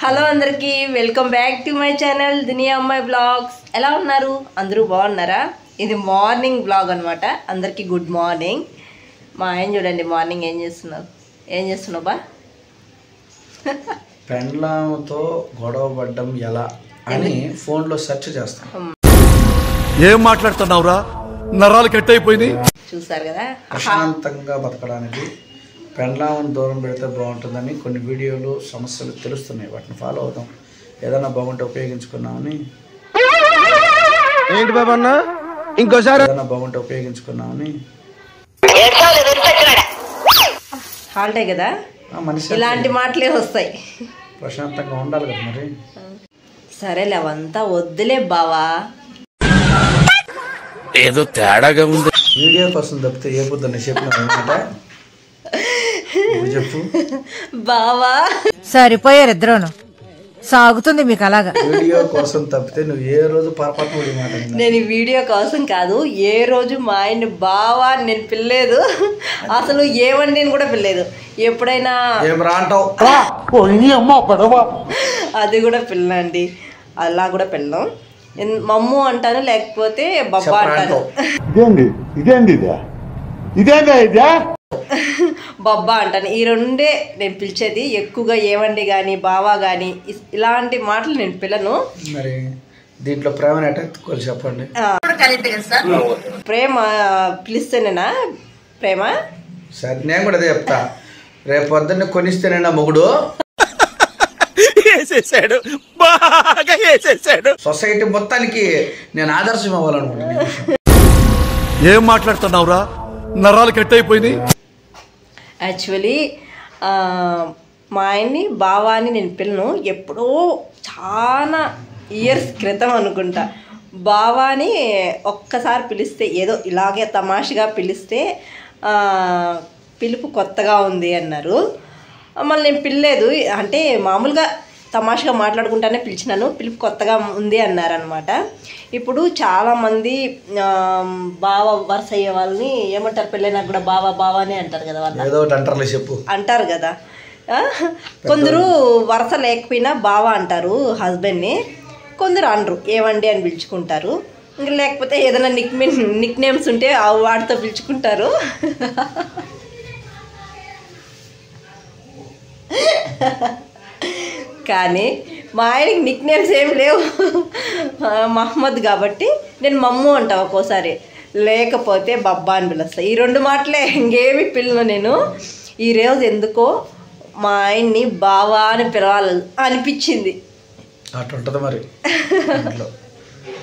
Hello అందరికీ welcome back to my channel దునియా అమ్మాయి blogs. ఎలా ఉన్నారు? అందరూ బాగున్నారా? ఇది మార్నింగ్ బ్లాగ్ అనమాట. అందరికీ గుడ్ మార్నింగ్. మా ఆయన చూడండి మార్నింగ్ ఏం చేస్తున్నావు బా? పెండ్లాంతో గొడవ పడ్డం ఎలా అని ఫోన్లో సెర్చ్ చేస్తాం. ఏం మాట్లాడుతున్నావురా? నరాలు కట్ అయిపోయింది. చూసారు కదా, ప్రశాంతంగా బతకడానికి పెండ్లాంని దూరం పెడితే బాగుంటుందని కొన్ని వీడియోలు సమస్యలు తెలుస్తున్నాయి. వాటిని ఫాలో అవుతాం. ఏదైనా బాగుంటే ఉపయోగించుకున్నామని ఏంటి బాబా అన్న ఇంకోసారి ఏదైనా బాగుంటే ఉపయోగించుకున్నామని హాలిడే కదా, మనిషి ఇలాంటి మాటలే వస్తాయి. ప్రశాంతంగా ఉండాలి కదా మరి. సరేలే అవంతా వద్దులే బావా, ఏదో తేడాగా ఉంది. వీడియో కోసం తప్పితే ఏ పొద్దున్న చెప్పిన చెప్పు బావా. సరిపోయారు ఇద్దరును. సాగుతుంది మీకు అలాగా. వీడియో కోసం తప్పితే నువ్వు ఏ రోజు పొరపాటు మాట నేను ఈ వీడియో కోసం కాదు, ఏ రోజు మా ఆయన బావా నేను పిల్లేదు, అసలు ఏమండి కూడా పిల్లేదు. ఎప్పుడైనా ఏం రాంటావు అది కూడా పిల్లండి, అలా కూడా పిల్లం. మమ్ము అంటాను, లేకపోతే బబ్బా అంటాను. బబ్బా అంటాను. ఈ రెండే నేను పిలిచేది. ఎక్కువగా ఏమండి కానీ బావా కానీ ఇలాంటి మాటలు నేను పిల్లను. మరి దీంట్లో ప్రేమ ఎట్టుకోవాలి చెప్పండి. ప్రేమ పిలిస్తేనేనా ప్రేమ? సరే నేను కూడా అదే చెప్తా. రేపు పొద్దున్న కొనిస్తేనేనా మొగుడు బాగా వేసేసాడు. సొసైటీ మొత్తానికి నేను ఆదర్శం అవ్వాలనుకుంటున్నాను. ఏం మాట్లాడుతున్నావురా? నరాలు కట్ అయిపోయింది. యాక్చువల్లీ మా ఆయన్ని బావా అని నేను పిల్లను. ఎప్పుడో చాలా ఇయర్స్ క్రితం అనుకుంటా బావాని ఒక్కసారి పిలిస్తే, ఏదో ఇలాగే తమాషగా పిలిస్తే పిలుపు కొత్తగా ఉంది అన్నారు. మళ్ళీ నేను పిల్లేదు, అంటే మామూలుగా తమాషగా మాట్లాడుకుంటానే పిలిచినాను. పిలుపు కొత్తగా ఉంది అన్నారనమాట. ఇప్పుడు చాలామంది బావ వరుస అయ్యే వాళ్ళని ఏమంటారు, పెళ్ళైనా కూడా బావా బావా అని అంటారు కదా. వాళ్ళు ఏదో అంటారులే చెప్పు అంటారు కదా. కొందరు వరుస లేకపోయినా బావా అంటారు హస్బెండ్ని, కొందరు అనరు, ఏవండి అని పిలుచుకుంటారు. ఇంకా లేకపోతే ఏదైనా నిక్ నేమ్స్ ఉంటే వాటితో పిలుచుకుంటారు. కానీ మా ఆయనకి నిక్ నేమ్స్ ఏం లేవు. మహమ్మద్ కాబట్టి నేను మమ్ము అంటా ఒక్కోసారి, లేకపోతే బబ్బా అని పిలుస్తా. ఈ రెండు మాటలే, ఇంకేమి పిల్లను నేను. ఈరోజు ఎందుకో మా ఆయన్ని బావా అని పిలవాలి అనిపించింది. అట్లా ఉంటుంది మరి.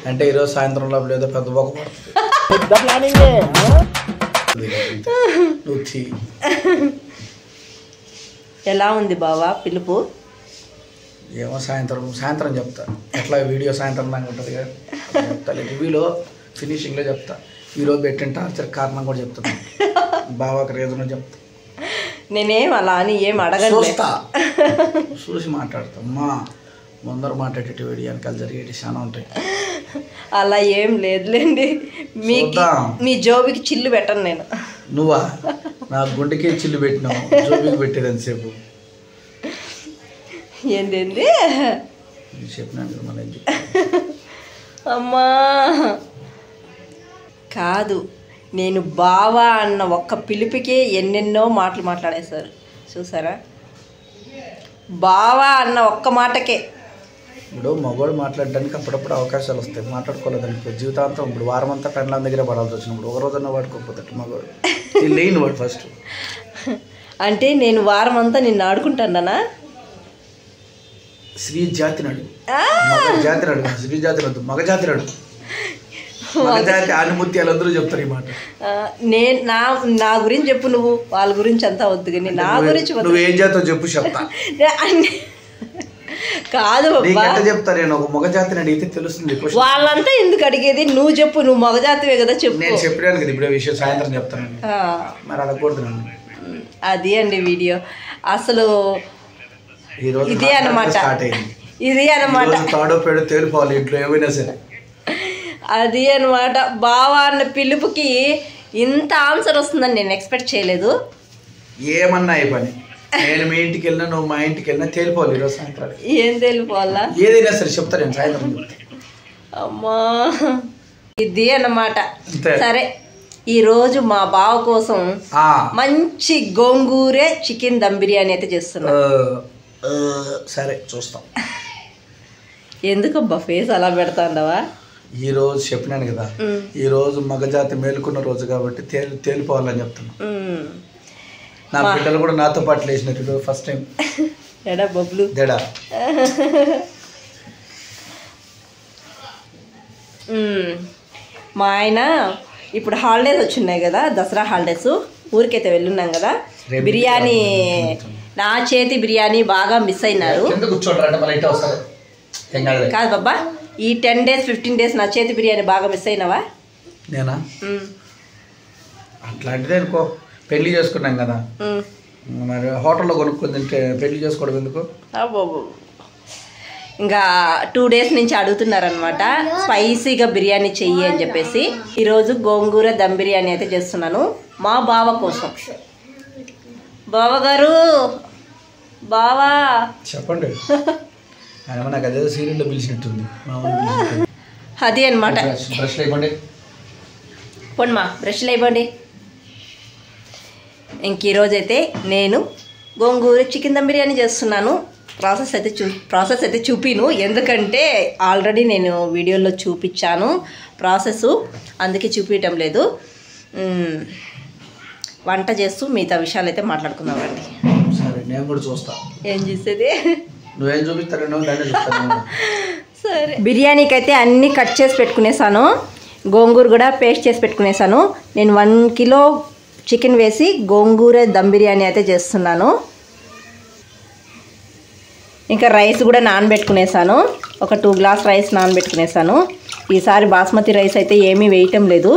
అంటే ఈరోజు సాయంత్రం లోపల ఏదో పెద్ద బొక్క పడుతుంది. ఎలా ఉంది బావా పిలుపు? ఏమో సాయంత్రం చెప్తా. ఎట్లా వీడియో సాయంత్రం దాకా ఉంటుంది కదా, చెప్తా. రివ్యూలో ఫినిషింగ్లో చెప్తా. ఈరోజు పెట్టిన టార్చర్ కారణం కూడా చెప్తాను. బావాకి రీజన్ చెప్తా. నేనేం అలా అని ఏం అడగను, చూసి మాట్లాడతా. మా ముందర మాట్లాడేటి వీడియో వెనకాల జరిగేటి చాలా ఉంటాయి. అలా ఏం లేదులేండి. మీ జోబికి చిల్లు పెట్టను నేను. నువ్వా? నా గుండెకే చిల్లు పెట్టినావు, జోబికి పెట్టేది ఎంతసేపు? ఏంది చెప్పినాను మళ్ళీ. అమ్మా కాదు, నేను బావా అన్న ఒక్క పిలుపుకే ఎన్నెన్నో మాటలు మాట్లాడేశారు చూసారా. బావా అన్న ఒక్క మాటకే. ఇప్పుడు మగవాడు మాట్లాడడానికి అప్పుడప్పుడు అవకాశాలు వస్తాయి. మాట్లాడుకోలేదనుకో జీవితాంతం. ఇప్పుడు వారం అంతా పెండ్లాం దగ్గర పడాల్సి వచ్చినప్పుడు ఒక రోజున్న వాడుకోకపోతే మగవాడు లేని వాడు ఫస్ట్. అంటే నేను వారం అంతా నిన్ను ఆడుకుంటానా? స్త్రీ జాతిని అడుగు, మగ జాతిని అడుగు. స్త్రీ జాతిని వద్దు, మగ జాతిని అడుగు. మగ జాతి ఆనుమత్యాలు అందరూ చెప్తారు ఈ మాట. నేను నా గురించి చెప్పు, నువ్వు వాళ్ళ గురించి అంతా వద్దు కానీ నా గురించి నువ్వు ఏం జాతో చెప్పు చెప్తా. కాదు చెప్తా. నేను ఒక మగ జాతిని అడిగితే తెలుస్తుంది. వాళ్ళంతా ఎందుకు అడిగేది? నువ్వు చెప్పు, నువ్వు మగ జాతివే కదా చెప్పు. నేను చెప్పాను కదా ఇప్పుడే విషయం, సాయంత్రం చెప్తానండి. మరి అడగకూడదు నన్ను. అది అండి వీడియో. అసలు ఈరోజు ఇదే అన్నమాట, ఇది అన్నమాట. తాడో పేడో తేలిపోవాలి ఇంట్లో ఏమైనా సరే. అది అన్నమాట. బావా అన్న పిలుపుకి ఇంత ఆన్సర్ వస్తుందని నేను ఎక్స్పెక్ట్ చేయలేదు. ఏమన్నా ఈ పని నేను మీ ఇంటికి వెళ్ళినా నువ్వు మా ఇంటికి వెళ్ళినా తేలిపోవాలి ఈరోజు సాయంత్రం. ఏం తెలిపోవాలా? ఏదైనా సరే చెప్తా నేను సాయంత్రం చెప్తా. అమ్మా ఇది అన్నమాట. అంతే. సరే ఈరోజు మా బావ కోసం మంచి గోంగూరే చికెన్ దమ్ బిర్యానీ అయితే చేస్తున్నా. సరే చూస్తాం. ఎందుకబ్బా ఫేస్ అలా పెడతాండవా? ఈ రోజు చెప్పినాను కదా, ఈ రోజు మగజాతి మేలుకున్న రోజు కాబట్టి తేలిపోవాలని చెప్తున్నా. నా బిడ్డలు కూడా నాతో పాటు లేచినట్టు ఫస్ట్ టైం. ఎడా బబ్లు దేడా. మా ఆయన ఇప్పుడు హాలిడేస్ వచ్చిన్నాయి కదా, దసరా హాలిడేస్, ఊరికైతే వెళ్ళున్నాం కదా. బిర్యానీ నా చేతి బిర్యానీ బాగా మిస్ అయినారు. కాదు బాబా, ఈ 10 days 15 days నా చేతి బిర్యానీ బాగా మిస్ అయినావా? నేనా? అట్లాంటిదే అనుకో, పెళ్లి చేసుకున్నాం కదా, మరి హోటల్లో కొనుక్కొని తింటే పెళ్లి చేసుకోవడం ఎందుకు? ఇంకా 2 days నుంచి అడుగుతున్నారనమాట స్పైసీగా బిర్యానీ చెయ్యి అని చెప్పేసి. ఈరోజు గోంగూర దమ్ బిర్యానీ అయితే చేస్తున్నాను మా బావ కోసం. బావగారు, బావా చెప్పండి. ఆయన నాకు అదే సీరియల్లో పిలిచినట్టుంది. అది అనమాట. బ్రష్లు అయిపోండి, పోన్మా బ్రష్లు అయిపోండి. ఇంక ఈరోజైతే నేను గోంగూర చికెన్ దమ్ బిర్యానీ చేస్తున్నాను. ప్రాసెస్ అయితే చూపిను, ఎందుకంటే ఆల్రెడీ నేను వీడియోలో చూపించాను ప్రాసెస్, అందుకే చూపించటం లేదు. వంట చేస్తూ మిగతా విషయాలు అయితే మాట్లాడుకుందామండి. సరే నేను కూడా చూస్తా. ఏం చేసేది? నువ్వేం చూపిస్తాను సరే. బిర్యానీకి అయితే అన్నీ కట్ చేసి పెట్టుకునేసాను, గోంగూర కూడా పేస్ట్ చేసి పెట్టుకునేసాను. నేను 1 kilo చికెన్ వేసి గోంగూర దమ్ బిర్యానీ అయితే చేస్తున్నాను. ఇంకా రైస్ కూడా నానబెట్టుకునేసాను, ఒక 2 glass రైస్ నానబెట్టుకునేసాను. ఈసారి బాస్మతి రైస్ అయితే ఏమీ వేయటం లేదు,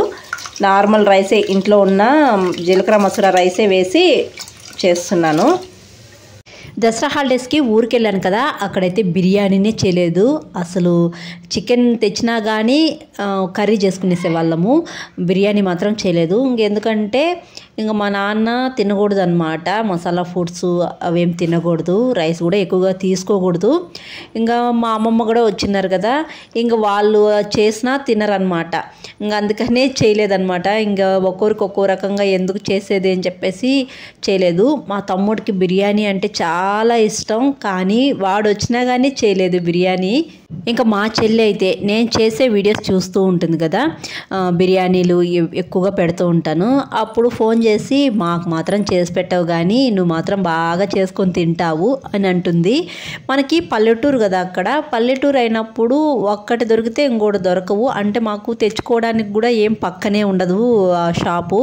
నార్మల్ రైసే, ఇంట్లో ఉన్న జీలకర్ర మసూరా రైసే వేసి చేస్తున్నాను. దసరా హాలిడేస్కి ఊరికి వెళ్ళాను కదా, అక్కడైతే బిర్యానీనే చేయలేదు. అసలు చికెన్ తెచ్చినా కానీ కర్రీ చేసుకునేసే వాళ్ళము, బిర్యానీ మాత్రం చేయలేదు. ఇంకెందుకంటే ఇంకా మా నాన్న తినకూడదు అనమాట, మసాలా ఫుడ్స్ అవేం తినకూడదు, రైస్ కూడా ఎక్కువగా తీసుకోకూడదు. ఇంకా మా అమ్మమ్మ కూడా వచ్చినారు కదా, ఇంకా వాళ్ళు చేసినా తినరనమాట. ఇంకా అందుకనే చేయలేదన్నమాట. ఇంకా ఒక్కొరికి ఒక్కో రకంగా ఎందుకు చేసేది అని చెప్పేసి చేయలేదు. మా తమ్ముడికి బిర్యానీ అంటే చాలా ఇష్టం, కానీ వాడు వచ్చినా కానీ చేయలేదు బిర్యానీ. ఇంకా మా చెల్లి అయితే నేను చేసే వీడియోస్ చూస్తూ ఉంటుంది కదా, బిర్యానీలు ఎక్కువగా పెడుతూ ఉంటాను. అప్పుడు ఫోన్ చేసి మాకు మాత్రం చేసి పెట్టావు కానీ నువ్వు మాత్రం బాగా చేసుకొని తింటావు అని అంటుంది. మనకి పల్లెటూరు కదా, అక్కడ పల్లెటూరు అయినప్పుడు ఒక్కటి దొరికితే ఇంకోటి దొరకవు. అంటే మాకు తెచ్చుకోవడానికి కూడా ఏం పక్కనే ఉండదు షాపు.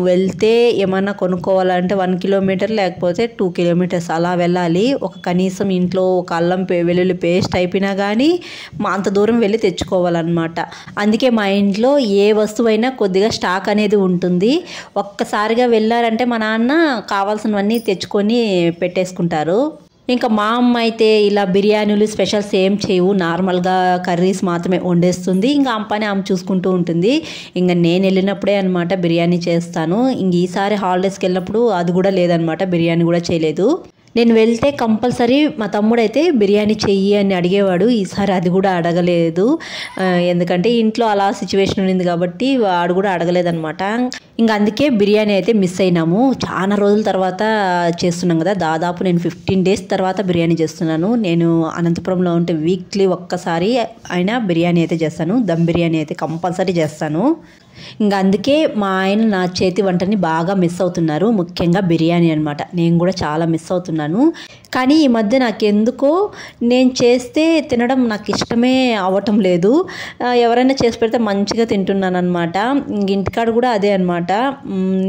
వెళ్తే ఏమన్నా కొనుక్కోవాలంటే 1 kilometer లేకపోతే 2 kilometers అలా వెళ్ళాలి. ఒక కనీసం ఇంట్లో ఒక అల్లం వెల్లుల్లి పేస్ట్ అయిపోయినా కానీ అంత దూరం వెళ్ళి తెచ్చుకోవాలన్నమాట. అందుకే మా ఇంట్లో ఏ వస్తువైనా కొద్దిగా స్టాక్ అనేది ఉంటుంది. ఒక్కసారిగా వెళ్ళారంటే మా నాన్న కావాల్సినవన్నీ తెచ్చుకొని పెట్టేసుకుంటారు. ఇంకా మా అమ్మ అయితే ఇలా బిర్యానీలు స్పెషల్స్ ఏం చేయవు, నార్మల్గా కర్రీస్ మాత్రమే వండేస్తుంది. ఇంకా ఆమె పని ఆమె చూసుకుంటూ ఉంటుంది. ఇంకా నేను వెళ్ళినప్పుడే అనమాట బిర్యానీ చేస్తాను. ఇంక ఈసారి హాలిడేస్కి వెళ్ళినప్పుడు అది కూడా లేదనమాట, బిర్యానీ కూడా చేయలేదు. నేను వెళ్తే కంపల్సరీ మా తమ్ముడు అయితే బిర్యానీ చెయ్యి అని అడిగేవాడు. ఈసారి అది కూడా అడగలేదు, ఎందుకంటే ఇంట్లో అలా సిచ్యువేషన్ ఉంది కాబట్టి వాడు కూడా అడగలేదనమాట. ఇంకా అందుకే బిర్యానీ అయితే మిస్ అయినాము. చాలా రోజుల తర్వాత చేస్తున్నాం కదా, దాదాపు నేను 15 days తర్వాత బిర్యానీ చేస్తున్నాను. నేను అనంతపురంలో ఉంటే వీక్లీ ఒక్కసారి అయినా బిర్యానీ అయితే చేస్తాను, దమ్ బిర్యానీ అయితే కంపల్సరీ చేస్తాను. ఇంకా అందుకే మా ఆయన నా చేతి వంటని బాగా మిస్ అవుతున్నారు, ముఖ్యంగా బిర్యానీ అనమాట. నేను కూడా చాలా మిస్ అవుతున్నాను. కానీ ఈ మధ్య నాకెందుకో నేను చేస్తే తినడం నాకు ఇష్టమే అవ్వటం లేదు. ఎవరైనా చేసి పెడితే మంచిగా తింటున్నాను అనమాట. ఇంటికాడ కూడా అదే అనమాట,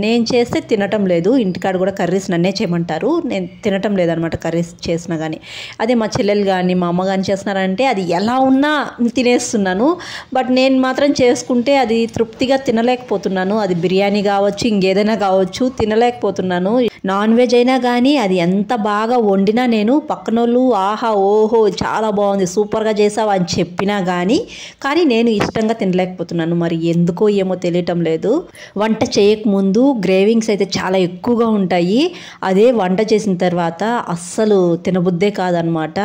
నేను చేస్తే తినటం లేదు. ఇంటికాడ కూడా కర్రీస్ నన్నే చేయమంటారు, నేను తినటం లేదనమాట కర్రీస్ చేసినా కానీ. అదే మా చెల్లెలు కానీ మా అమ్మ కానీ చేస్తున్నారంటే అది ఎలా ఉన్నా తినేస్తున్నాను. బట్ నేను మాత్రం చేసుకుంటే అది తృప్తిగా తినలేకపోతున్నాను. అది బిర్యానీ కావచ్చు, ఇంకేదైనా కావచ్చు, తినలేకపోతున్నాను. నాన్ వెజ్ అయినా కానీ అది ఎంత బాగా వండి వండినా నేను పక్కనోళ్ళు ఆహా ఓహో చాలా బాగుంది సూపర్గా చేసావు అని చెప్పినా కానీ నేను ఇష్టంగా తినలేకపోతున్నాను. మరి ఎందుకో ఏమో తెలియటం లేదు. వంట చేయకముందు గ్రేవింగ్స్ అయితే చాలా ఎక్కువగా ఉంటాయి. అదే వంట చేసిన తర్వాత అస్సలు తినబుద్దే కాదనమాట.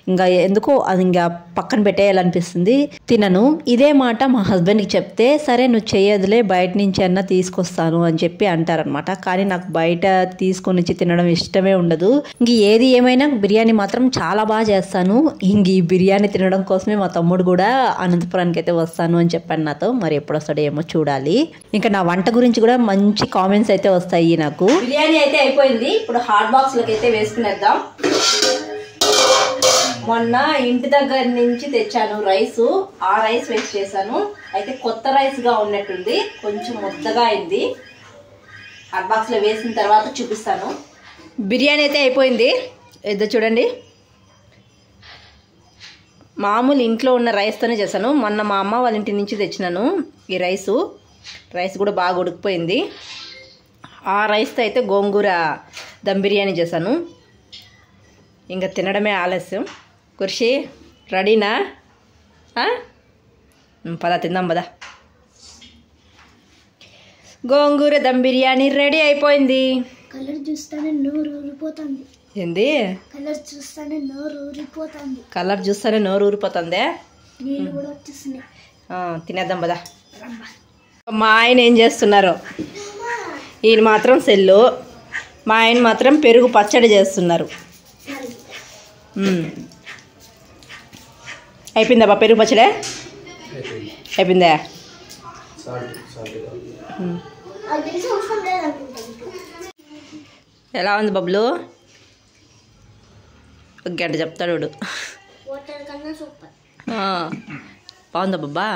ఇంకా ఎందుకో అది ఇంకా పక్కన పెట్టేయాలనిపిస్తుంది, తినను. ఇదే మాట మా హస్బెండ్కి చెప్తే సరే నువ్వు చేయదులే బయట నుంచి అన్నా తీసుకొస్తాను అని చెప్పి అంటారనమాట. కానీ నాకు బయట తీసుకొని వచ్చి తినడం ఇష్టమే ఉండదు. ఇంక ఏది ఏమైనా బిర్యానీ మాత్రం చాలా బాగా చేస్తాను. ఇంక ఈ బిర్యానీ తినడం కోసమే మా తమ్ముడు కూడా అనంతపురానికి అయితే వస్తాను అని చెప్పాను నాతో. మరి ఎప్పుడు వస్తాడో ఏమో చూడాలి. ఇంకా నా వంట గురించి కూడా మంచి కామెంట్స్ అయితే వస్తాయి నాకు. బిర్యానీ అయితే అయిపోయింది. ఇప్పుడు హాట్ బాక్స్ లోకి అయితే వేసుకునేద్దాం. మొన్న ఇంటి దగ్గర నుంచి తెచ్చాను రైస్, ఆ రైస్ వేస్ట్ చేశాను. అయితే కొత్త రైస్ గా ఉన్నట్టుంది, కొంచెం ముద్దగా అయింది. హాట్ బాక్స్ లో వేసిన తర్వాత చూపిస్తాను. బిర్యానీ అయితే అయిపోయింది. ఏదో చూడండి, మామూలు ఇంట్లో ఉన్న రైస్తోనే చేశాను. మొన్న మా అమ్మ వాళ్ళ ఇంటి నుంచి తెచ్చినాను ఈ రైస్ కూడా బాగా ఉడికిపోయింది. ఆ రైస్తో అయితే గోంగూర దమ్ బిర్యానీ చేశాను. ఇంకా తినడమే ఆలస్యం. కుర్షి రెడీనా? పద తిందాం పద. గోంగూర దమ్ బిర్యానీ రెడీ అయిపోయింది. కలర్ చూస్తానే నోరు ఊరిపోతుంది. ఏంది? కలర్ చూస్తానే నోరు ఊరిపోతుంది. కలర్ చూస్తానే నోరు ఊరిపోతుందే? నీళ్ళు కూడా వచ్చేస్తున్నాయి. తినేద్దాం పద. మా ఆయన ఏం చేస్తున్నారు? ఈయన మాత్రం సెల్లు, మా ఆయన మాత్రం పెరుగు పచ్చడి చేస్తున్నారు. అయిపోయిందా పెరుగు పచ్చడే? అయిపోయిందా? ఎలా ఉంది బబ్లు? ఒక గంట చెప్తాడు వాడు. బాగుందా బాబా?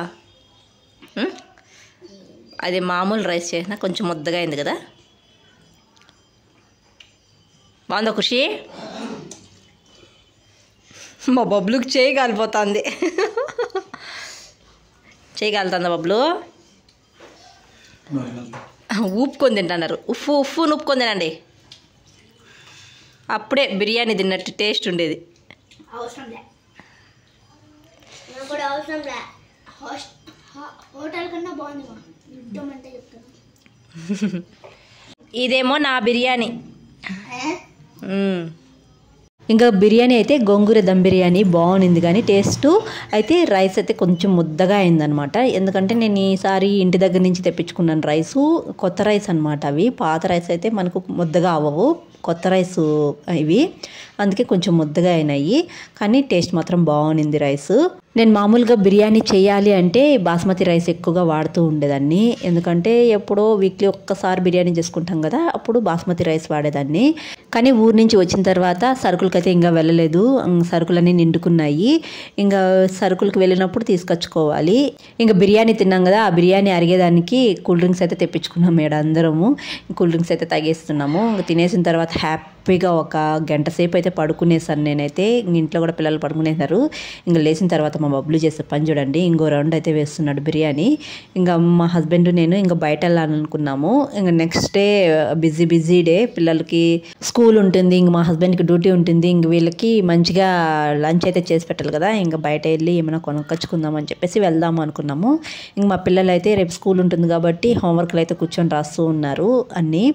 అది మామూలు రైస్ చేసినా కొంచెం ముద్దగా అయింది కదా. బాగుందా ఖుషి? మా బబ్లుకి చేయి కాలిపోతుంది. చేయి కాలుతుందా బబ్లు? ఊపుకొని తింటున్నారు. ఉప్పు నూపుకొని తినండి, అప్పుడే బిర్యానీ తిన్నట్టు టేస్ట్ ఉండేది. ఇదేమో నా బిర్యానీ. ఇంకా బిర్యానీ అయితే గోంగూర దమ్ బిర్యానీ బాగుంది, కానీ టేస్ట్ అయితే రైస్ అయితే కొంచెం ముద్దగా అయిందనమాట. ఎందుకంటే నేను ఈసారి ఇంటి దగ్గర నుంచి తెప్పించుకున్నాను రైసు, కొత్త రైస్ అనమాట. అవి పాత రైస్ అయితే మనకు ముద్దగా అవ్వవు, కొత్త రైస్ ఇవి, అందుకే కొంచెం ముద్దగా అయినాయి. కానీ టేస్ట్ మాత్రం బాగుంది రైస్. నేను మామూలుగా బిర్యానీ చేయాలి అంటే బాస్మతి రైస్ ఎక్కువగా వాడుతూ ఉండేదాన్ని. ఎందుకంటే ఎప్పుడో వీక్లీ ఒక్కసారి బిర్యానీ చేసుకుంటాం కదా, అప్పుడు బాస్మతి రైస్ వాడేదాన్ని. కానీ ఊరు నుంచి వచ్చిన తర్వాత సరుకులకైతే ఇంకా వెళ్ళలేదు, సరుకులన్నీ నిండుకున్నాయి. ఇంకా సరుకులకు వెళ్ళినప్పుడు తీసుకొచ్చుకోవాలి. ఇంకా బిర్యానీ తిన్నాం కదా, ఆ బిర్యానీ అరిగేదానికి కూల్ డ్రింక్స్ అయితే తెప్పించుకున్నాం మేడం అందరము. కూల్ డ్రింక్స్ అయితే తాగేస్తున్నాము. ఇంకా తినేసిన తర్వాత హ్యాపీగా ఒక గంట సేపు అయితే పడుకునేసాను నేనైతే. ఇంట్లో కూడా పిల్లలు పడుకునేసారు. ఇంకా లేచిన తర్వాత మా బబ్లు చేసే పని చూడండి, ఇంకో రౌండ్ అయితే వేస్తున్నాడు బిర్యానీ. ఇంకా మా హస్బెండ్ నేను ఇంకా బయట వెళ్ళాలనుకున్నాము. ఇంకా నెక్స్ట్ డే బిజీ డే, పిల్లలకి స్కూల్ ఉంటుంది, ఇంక మా హస్బెండ్కి డ్యూటీ ఉంటుంది. ఇంక వీళ్ళకి మంచిగా లంచ్ అయితే చేసి పెట్టాలి కదా, ఇంకా బయట వెళ్ళి ఏమైనా కొనుక్కొచ్చుకుందాం అని చెప్పేసి వెళ్దాము అనుకున్నాము. ఇంక మా పిల్లలు అయితే రేపు స్కూల్ ఉంటుంది కాబట్టి హోంవర్క్లు అయితే కూర్చొని రాస్తూ ఉన్నారు అన్నీ.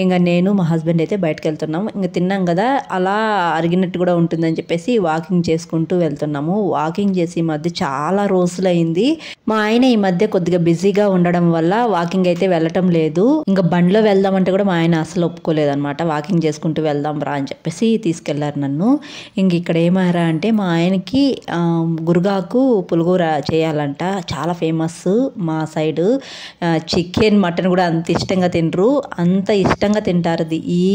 ఇంకా నేను మా హస్బెండ్ అయితే బయటకు వెళ్తున్నాము. ఇంకా తిన్నాం కదా, అలా అరిగినట్టు కూడా ఉంటుందని చెప్పేసి వాకింగ్ చేసుకుంటూ వెళ్తున్నాము. వాకింగ్ చేసి ఈ మధ్య చాలా రోజులైంది. మా ఆయన ఈ మధ్య కొద్దిగా బిజీగా ఉండడం వల్ల వాకింగ్ అయితే వెళ్ళటం లేదు. ఇంకా బండిలో వెళ్దామంటే కూడా మా ఆయన అసలు ఒప్పుకోలేదన్నమాట. వాకింగ్ చేసుకుంటూ వెళ్దాం రా అని చెప్పేసి తీసుకెళ్లారు నన్ను. ఇంక ఇక్కడ ఏమారా అంటే మా ఆయనకి గురుగాకు పులిగూర చేయాలంట, చాలా ఫేమస్ మా సైడు. చికెన్ మటన్ కూడా అంత ఇష్టంగా తినరు, అంత ఇష్టంగా తింటారు ఈ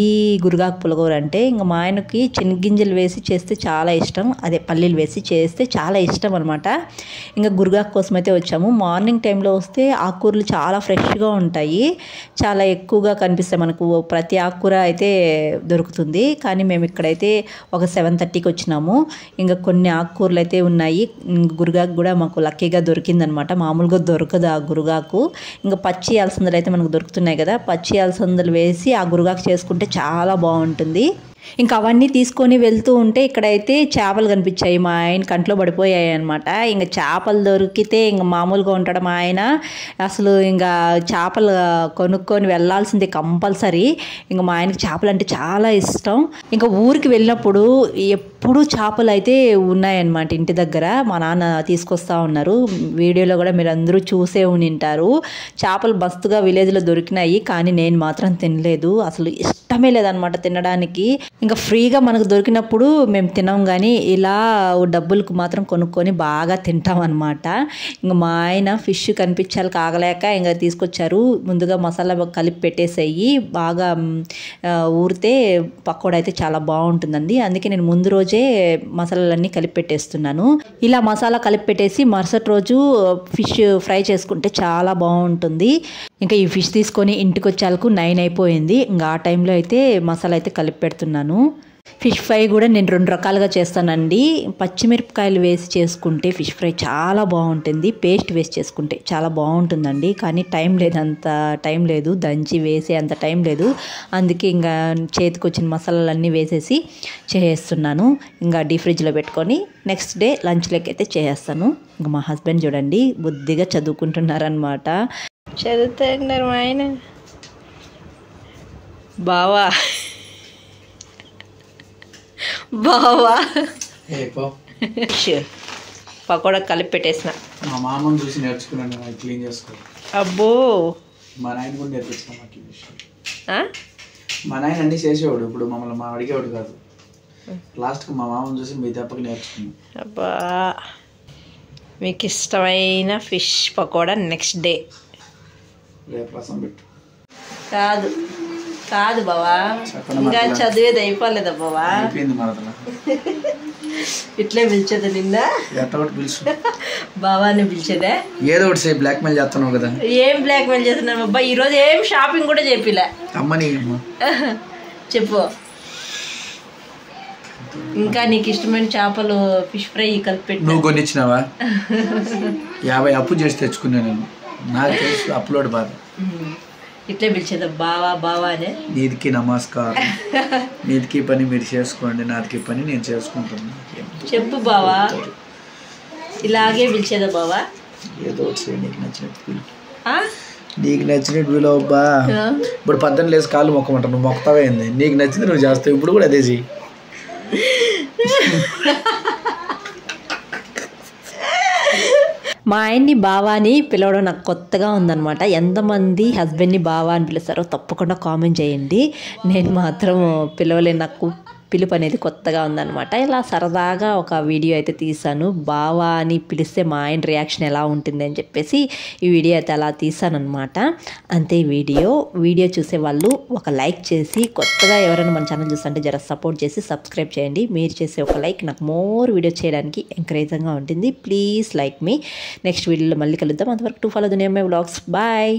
గురుగాకు పులిగూర అంటే. ఇంకా మా ఆయనకి చెనిగ్గింజలు వేసి చేస్తే చాలా ఇష్టం, అదే పల్లీలు వేసి చేస్తే చాలా ఇష్టం అనమాట. ఇంకా గురుగాకు కోసం అయితే వచ్చాము. మార్నింగ్ టైంలో వస్తే ఆకుకూరలు చాలా ఫ్రెష్గా ఉంటాయి, చాలా ఎక్కువగా కనిపిస్తాయి మనకు, ప్రతి ఆకుకూర అయితే దొరుకుతుంది. కానీ మేము ఇక్కడైతే ఒక 7:30కి వచ్చినాము. ఇంకా కొన్ని ఆకుకూరలు అయితే ఉన్నాయి. గురుగాకు కూడా మాకు లక్కీగా దొరికిందనమాట, మామూలుగా దొరకదు ఆ గురుగాకు. ఇంకా పచ్చి అలసందలు అయితే మనకు దొరుకుతున్నాయి కదా, పచ్చి అలసందలు వేసి ఆ గురుగాకు చేసుకుంటే చాలా బాగుంటుంది. ఇంకా అవన్నీ తీసుకొని వెళ్తూ ఉంటే ఇక్కడైతే చేపలు కనిపించాయి. మా ఆయన కంట్లో పడిపోయాయి అనమాట. ఇంకా చేపలు దొరికితే ఇంకా మామూలుగా ఉంటాడు మా ఆయన. అసలు ఇంకా చేపలు కొనుక్కొని వెళ్ళాల్సిందే కంపల్సరీ. ఇంకా మా ఆయనకి చేపలు అంటే చాలా ఇష్టం. ఇంకా ఊరికి వెళ్ళినప్పుడు ఎప్పుడూ చేపలు అయితే ఉన్నాయన్నమాట ఇంటి దగ్గర. మా నాన్న తీసుకొస్తా ఉన్నారు. వీడియోలో కూడా మీరు అందరూ చూసే ఉంటారు. చేపలు మస్తుగా విలేజ్లో దొరికినాయి, కానీ నేను మాత్రం తినలేదు. అసలు ఇష్టమే లేదనమాట తినడానికి. ఇంకా ఫ్రీగా మనకు దొరికినప్పుడు మేము తినాం, కానీ ఇలా డబ్బులకు మాత్రం కొనుక్కొని బాగా తింటాం అనమాట. ఇంకా మా ఆయన ఫిష్ కనిపించాలి కాగలేక ఇంకా తీసుకొచ్చారు. ముందుగా మసాలా కలిపి పెట్టేసేయి, బాగా ఊరితే పకోడా అయితే చాలా బాగుంటుందండి. అందుకే నేను ముందు రోజే మసాలాలన్నీ కలిపి పెట్టేస్తున్నాను. ఇలా మసాలా కలిపి పెట్టేసి మరుసటి రోజు ఫిష్ ఫ్రై చేసుకుంటే చాలా బాగుంటుంది. ఇంకా ఈ ఫిష్ తీసుకొని ఇంటికి వచ్చేలకు 9 అయిపోయింది. ఇంకా ఆ టైంలో అయితే మసాలా అయితే కలిపి పెడుతున్నాను. ఫిష్ ఫ్రై కూడా నేను 2 రకాలుగా చేస్తానండి. పచ్చిమిరపకాయలు వేసి చేసుకుంటే ఫిష్ ఫ్రై చాలా బాగుంటుంది. పేస్ట్ వేసి చేసుకుంటే చాలా బాగుంటుందండి. కానీ అంత టైం లేదు, దంచి వేసే అంత టైం లేదు. అందుకే ఇంకా చేతికి వచ్చిన మసాలాలన్నీ వేసేసి చేస్తున్నాను. ఇంకా డీప్ ఫ్రిడ్జ్లో పెట్టుకొని నెక్స్ట్ డే లంచ్లోకి అయితే చేసేస్తాను. ఇంకా మా హస్బెండ్ చూడండి బుద్ధిగా చదువుకుంటున్నారనమాట. చదువుతున్నారు మా ఆయన. బావా పకోడా కలిపి పెట్టేసిన. మా మామని చూసి నేర్చుకున్నాను క్లీన్ చేసుకో. అబ్బో, మా నాయన కూడా నేర్పించాను. మా నాయన అన్నీ చేసేవాడు, ఇప్పుడు మమ్మల్ని మా అడిగేవాడు కాదు. లాస్ట్కి మా మామని చూసి మీ దెబ్బకి నేర్చుకున్నాను. అబ్బా, మీకు ఇష్టమైన ఫిష్ పకోడా నెక్స్ట్ డే. రేపు రసం పెట్టు. కాదు బావా, ఇంకా చదివేది అయిపోలేదా బావా? అయిపోయింది మరదలా. ఇట్లే పిలిచేదా నిన్న? ఎట్టొకటి పిలుచు. బావాని పిలిచేదా? ఏదో ఒకటి సేపు బ్లాక్ మెయిల్ చేస్తున్నావు కదా. ఏం బ్లాక్ మెయిల్ చేస్తున్నాను అబ్బా? ఈరోజు ఏం షాపింగ్ కూడా చెప్పిలే. అమ్మని చెప్పు. ఇంకా నీకు ఇష్టమైన చేపలు ఫిష్ ఫ్రై కలిపి నువ్వు కొనిచ్చినావా? 50 అప్పు చేసి తెచ్చుకున్నా నేను. నాకు తెలుసు అప్లోడ్ బాధ. ఇట్లే పిలిచేదా బావా బావా అనే? నీదికి నమస్కారం. నీదికి పని మీరు చేసుకోండి, నాదికి పని నేను చేసుకుంటున్నా. చెప్పు బావా, ఇలాగే పిలిచేదా బావా? ఏదో ఒకటి నీకు నచ్చినట్టు పిలు. నీకు నచ్చినట్టు పిలు అబ్బా. ఇప్పుడు 12 లేసి కాళ్ళు మొక్కమంటావు, నువ్వు మొక్కతావేంది? నీకు నచ్చింది నువ్వు చేస్తావు. ఇప్పుడు కూడా అదే చెయ్యి. మా ఆయన్ని బావా అని పిలవడం నాకు కొత్తగా ఉందన్నమాట. ఎంతమంది హస్బెండ్ని బావా అని పిలుస్తారో తప్పకుండా కామెంట్ చేయండి. నేను మాత్రం పిలవలేను, నాకు పిలుపు అనేది కొత్తగా ఉందన్నమాట. ఇలా సరదాగా ఒక వీడియో అయితే తీసాను. బావా అని పిలిస్తే మా ఆయన రియాక్షన్ ఎలా ఉంటుంది అని చెప్పేసి ఈ వీడియో అయితే అలా తీసానమాట. అంతే వీడియో చూసే వాళ్ళు ఒక లైక్ చేసి, కొత్తగా ఎవరైనా మన ఛానల్ చూస్తుంటే జర సపోర్ట్ చేసి సబ్స్క్రైబ్ చేయండి. మీరు చేసే ఒక లైక్ నాకు మోర్ వీడియో చేయడానికి ఎంకరేజింగ్గా ఉంటుంది. Please like me. నెక్స్ట్ వీడియోలో మళ్ళీ కలుద్దాం. అంతవరకు to follow the name my vlogs. Bye.